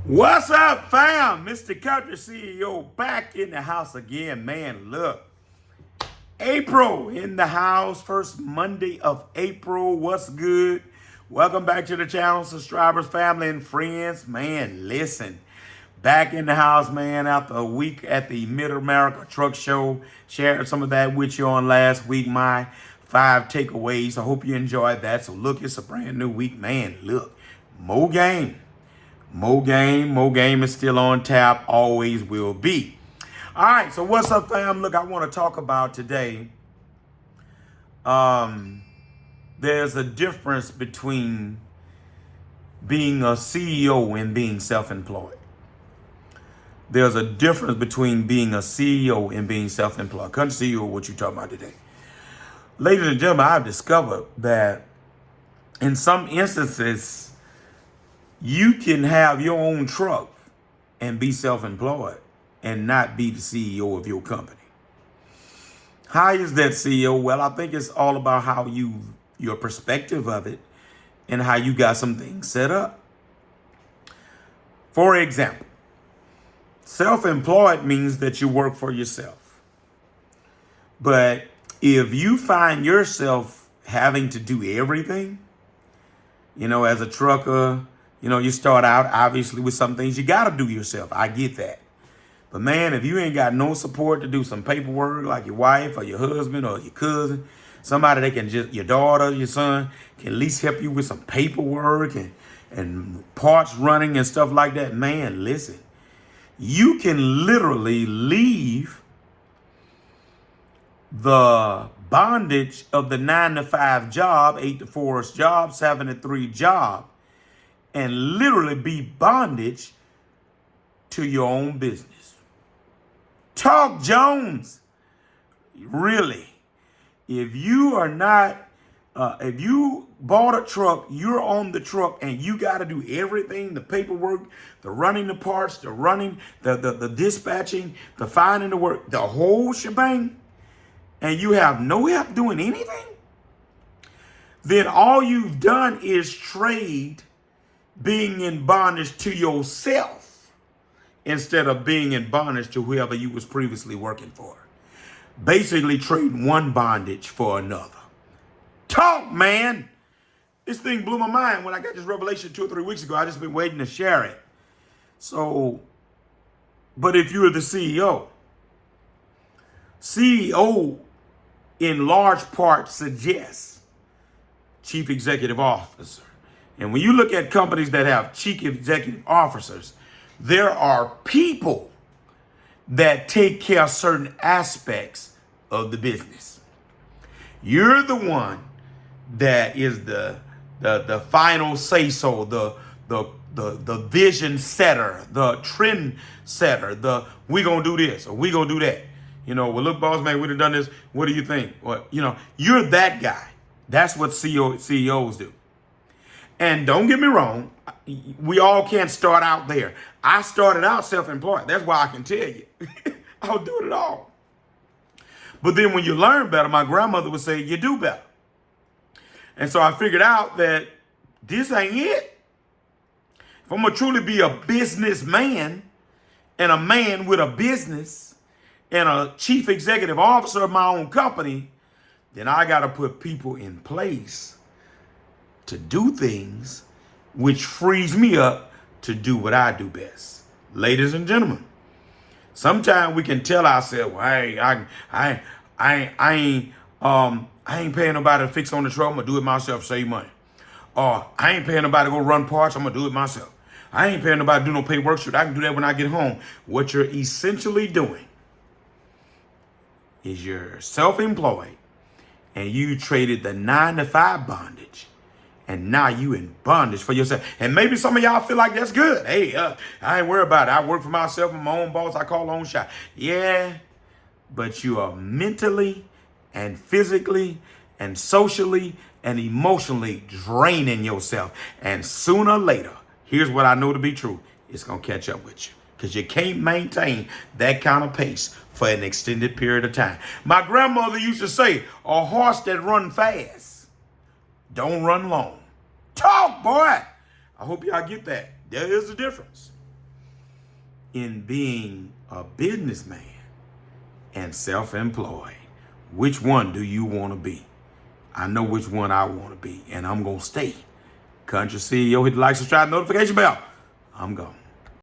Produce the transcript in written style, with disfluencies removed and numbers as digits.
What's up, fam? Mr. Country CEO back in the house again. Man, look. April in the house. First Monday of April. What's good? Welcome back to the channel, subscribers, family, and friends. Man, listen. Back in the house, man, after a week at the Mid-America Truck Show. Shared some of that with you on last week, my 5 takeaways. I hope you enjoyed that. So look, it's a brand new week. Man, look. More game. More game is still on tap, always will be. All right, so what's up, fam? Look, I want to talk about today. There's a difference between being a CEO and being self-employed. There's a difference between being a CEO and being self-employed. Country CEO, what you talking about today? Ladies and gentlemen, I've discovered that in some instances, you can have your own truck and be self-employed and not be the CEO of your company. How is that, CEO? Well, I think it's all about how your perspective of it and how you got some things set up. For example, self-employed means that you work for yourself. But if you find yourself having to do everything, as a trucker, you start out obviously with some things you got to do yourself. I get that. But man, if you ain't got no support to do some paperwork, like your wife or your husband or your cousin, somebody that can your daughter, your son, can at least help you with some paperwork and parts running and stuff like that. Man, listen, you can literally leave the bondage of the 9-to-5 job, 8-to-4 job, 7-to-3 job, and literally be bondage to your own business. Talk Jones. Really. If you are not, if you bought a truck, you're on the truck and you got to do everything, the paperwork, the running the parts, the running, the dispatching, the finding the work, the whole shebang, and you have no help doing anything, then all you've done is trade being in bondage to yourself instead of being in bondage to whoever you was previously working for. Basically trade one bondage for another. Talk, man. This thing blew my mind when I got this revelation 2 or 3 weeks ago. I just been waiting to share it. So, but if you're the CEO in large part suggests chief executive officer. And when you look at companies that have chief executive officers, there are people that take care of certain aspects of the business. You're the one that is the final say-so, the vision setter, the trend setter, we gonna do this or we gonna do that. Well, look, boss man, we done this. What do you think? Well, you're that guy. That's what CEOs do. And don't get me wrong, we all can't start out there. I started out self-employed. That's why I can tell you. I was doing it all. But then when you learn better, my grandmother would say, you do better. And so I figured out that this ain't it. If I'm going to truly be a businessman and a man with a business and a chief executive officer of my own company, then I got to put people in place to do things which frees me up to do what I do best. Ladies and gentlemen, sometimes we can tell ourselves, well, I ain't paying nobody to fix on the truck. I'm gonna do it myself, save money. Or I ain't paying nobody to go run parts. I'm gonna do it myself. I ain't paying nobody to do no paperwork. I can do that when I get home. What you're essentially doing is you're self-employed and you traded the 9-to-5 bondage. And now you in bondage for yourself. And maybe some of y'all feel like that's good. Hey, I ain't worried about it. I work for myself. I'm my own boss. I call own shot. Yeah, but you are mentally and physically and socially and emotionally draining yourself. And sooner or later, here's what I know to be true. It's going to catch up with you. Because you can't maintain that kind of pace for an extended period of time. My grandmother used to say, a horse that run fast don't run long. Talk, boy. I hope y'all get that. There is a difference. in being a businessman and self-employed? Which one do you want to be? I know which one I want to be, and I'm going to stay. Country CEO, hit the like, subscribe, notification bell. I'm gone.